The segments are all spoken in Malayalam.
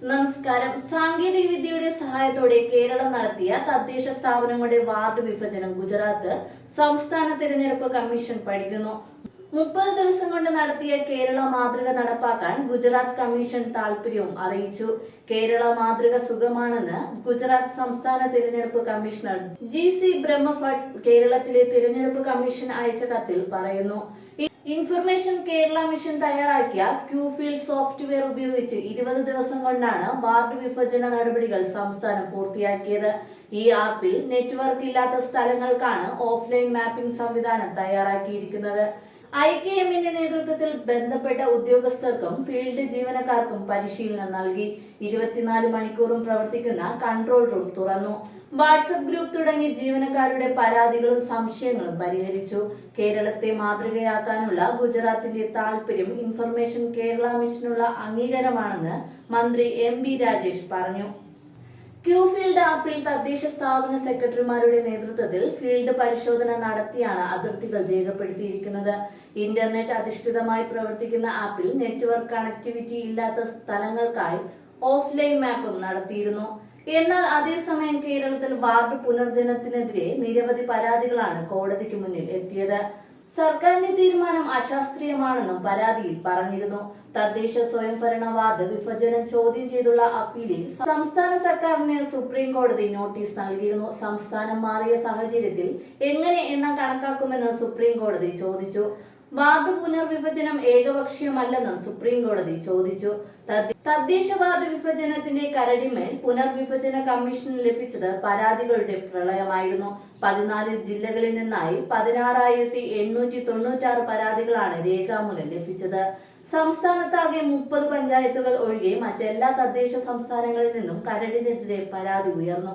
നമസ്കാരം. സാങ്കേതിക വിദ്യയുടെ സഹായത്തോടെ കേരളം നടത്തിയ തദ്ദേശ സ്ഥാപനങ്ങളുടെ വാർഡ് വിഭജനം ഗുജറാത്ത് സംസ്ഥാന തിരഞ്ഞെടുപ്പ് കമ്മീഷൻ പഠിക്കുന്നു. 30 ദിവസം കൊണ്ട് നടത്തിയ കേരള മാതൃക നടപ്പാക്കാൻ ഗുജറാത്ത് കമ്മീഷൻ താൽപര്യവും അറിയിച്ചു. കേരള മാതൃക സുഗമാണെന്ന് ഗുജറാത്ത് സംസ്ഥാന തിരഞ്ഞെടുപ്പ് കമ്മീഷണർ GC ബ്രഹ്മഭട്ട് കേരളത്തിലെ തിരഞ്ഞെടുപ്പ് കമ്മീഷൻ അയച്ച കത്തിൽ പറയുന്നു. ഇൻഫർമേഷൻ കേരള മിഷൻ തയ്യാറാക്കിയ ക്യൂഫീൽഡ് സോഫ്റ്റ്വെയർ ഉപയോഗിച്ച് 20 ദിവസം കൊണ്ടാണ് വാർഡ് വിഭജന നടപടികൾ സംസ്ഥാനം പൂർത്തിയാക്കിയത്. ഈ ആപ്പിൽ നെറ്റ്വർക്ക് ഇല്ലാത്ത സ്ഥലങ്ങൾക്കാണ് ഓഫ്ലൈൻ മാപ്പിംഗ് സംവിധാനം തയ്യാറാക്കിയിരിക്കുന്നത്. IKMന്റെ നേതൃത്വത്തിൽ ബന്ധപ്പെട്ട ഉദ്യോഗസ്ഥർക്കും ഫീൽഡ് ജീവനക്കാർക്കും പരിശീലനം നൽകി. 24 മണിക്കൂറും പ്രവർത്തിക്കുന്ന കൺട്രോൾ റൂം തുറന്നു. വാട്സ്ആപ്പ് ഗ്രൂപ്പ് തുടങ്ങി ജീവനക്കാരുടെ പരാതികളും സംശയങ്ങളും പരിഹരിച്ചു. കേരളത്തെ മാതൃകയാക്കാനുള്ള ഗുജറാത്തിന്റെ താൽപര്യം ഇൻഫർമേഷൻ കേരള മിഷനുള്ള അംഗീകാരമാണെന്ന് മന്ത്രി MB രാജേഷ് പറഞ്ഞു. ക്യൂഫീൽഡ് ആപ്പിൽ തദ്ദേശ സ്ഥാപന സെക്രട്ടറിമാരുടെ നേതൃത്വത്തിൽ ഫീൽഡ് പരിശോധന നടത്തിയാണ് അതിർത്തികൾ രേഖപ്പെടുത്തിയിരിക്കുന്നത്. ഇന്റർനെറ്റ് അധിഷ്ഠിതമായി പ്രവർത്തിക്കുന്ന ആപ്പിൽ നെറ്റ്വർക്ക് കണക്ടിവിറ്റി ഇല്ലാത്ത സ്ഥലങ്ങൾക്കായി ഓഫ്ലൈൻ മാപ്പും നടത്തിയിരുന്നു. എന്നാൽ അതേസമയം കേരളത്തിൽ വാർഡ് പുനർജനത്തിനെതിരെ നിരവധി പരാതികളാണ് കോടതിക്ക് മുന്നിൽ എത്തിയത്. സർക്കാരിന്റെ തീരുമാനം അശാസ്ത്രീയമാണെന്നും പരാതിയിൽ പറഞ്ഞിരുന്നു. തദ്ദേശ സ്വയംഭരണ വാർഡ് വിഭജനം ചോദ്യം ചെയ്തുള്ള അപ്പീലിൽ സംസ്ഥാന സർക്കാരിന് സുപ്രീം കോടതി നോട്ടീസ് നൽകിയിരുന്നു. സംസ്ഥാനം മാറിയ സാഹചര്യത്തിൽ എങ്ങനെ എണ്ണം കണക്കാക്കുമെന്ന് സുപ്രീം കോടതി ചോദിച്ചു. വാർഡ് പുനർവിഭജനം ഏകപക്ഷീയമല്ലെന്നും സുപ്രീം കോടതി ചോദിച്ചു. തദ്ദേശ വാർഡ് വിഭജനത്തിന്റെ കരടിമേൽ പുനർവിഭജന കമ്മീഷന് ലഭിച്ചത് പരാതികളുടെ പ്രളയമായിരുന്നു. 14 ജില്ലകളിൽ നിന്നായി 16,896 പരാതികളാണ് രേഖാമൂലം ലഭിച്ചത്. സംസ്ഥാനത്താകെ 30 പഞ്ചായത്തുകൾ ഒഴികെ മറ്റെല്ലാ തദ്ദേശ സംസ്ഥാനങ്ങളിൽ നിന്നും കരടിനെതിരെ പരാതി ഉയർന്നു.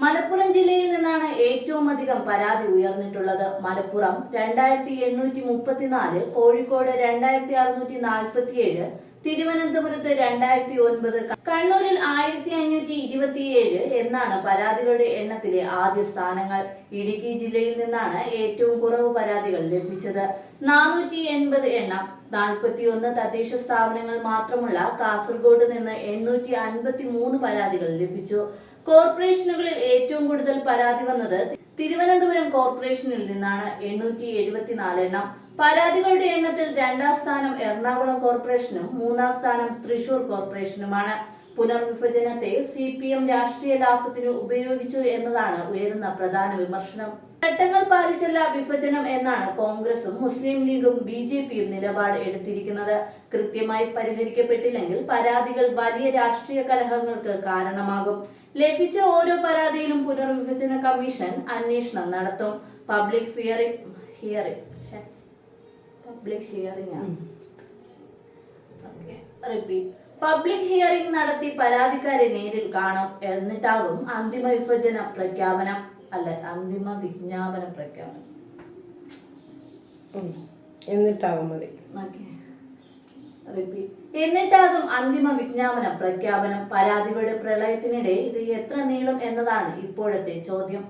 മലപ്പുറം ജില്ലയിൽ നിന്നാണ് ഏറ്റവും അധികം പരാതി ഉയർന്നിട്ടുള്ളത്. മലപ്പുറം 2834, കോഴിക്കോട് 2647, തിരുവനന്തപുരത്ത് 2009, കണ്ണൂരിൽ 1527 എന്നാണ് പരാതികളുടെ എണ്ണത്തിലെ ആദ്യ സ്ഥാനങ്ങൾ. ഇടുക്കി ജില്ലയിൽ നിന്നാണ് ഏറ്റവും കുറവ് പരാതികൾ ലഭിച്ചത്, 480 എണ്ണം. 41 തദ്ദേശ സ്ഥാപനങ്ങൾ മാത്രമുള്ള കാസർഗോഡ് നിന്ന് 853 പരാതികൾ ലഭിച്ചു. കോർപ്പറേഷനുകളിൽ ഏറ്റവും കൂടുതൽ പരാതി വന്നത് തിരുവനന്തപുരം കോർപ്പറേഷനിൽ നിന്നാണ്, 874 എണ്ണം. പരാതികളുടെ എണ്ണത്തിൽ 2ാം സ്ഥാനം എറണാകുളം കോർപ്പറേഷനും 3ാം സ്ഥാനം തൃശൂർ കോർപ്പറേഷനുമാണ്. പുനർവിഭജനത്തെ CPM രാഷ്ട്രീയ ലാഭത്തിന് ഉപയോഗിച്ചു എന്നതാണ് ഉയരുന്ന പ്രധാന വിമർശനം. ചട്ടങ്ങൾ പാലിച്ചല്ല വിഭജനം എന്നാണ് കോൺഗ്രസും മുസ്ലിം ലീഗും BJPയും നിലപാട് എടുത്തിരിക്കുന്നത്. കൃത്യമായി പരിഹരിക്കപ്പെട്ടില്ലെങ്കിൽ പരാതികൾ വലിയ രാഷ്ട്രീയ കലഹങ്ങൾക്ക് കാരണമാകും. ലഭിച്ച ഓരോ പരാതിയിലും പുനർവിഭജന കമ്മീഷൻ അന്വേഷണം നടത്തും. പബ്ലിക് ഹിയറിംഗ് നടത്തി പരാതിക്കാരെ നേരിൽ കാണും. എന്നിട്ടാകും അന്തിമ വിജ്ഞാപന പ്രഖ്യാപനം. എന്നിട്ടാകും അന്തിമ വിജ്ഞാപന പ്രഖ്യാപനം. പരാതികളുടെ പ്രളയത്തിനിടെ ഇത് എത്ര നീളും എന്നതാണ് ഇപ്പോഴത്തെ ചോദ്യം.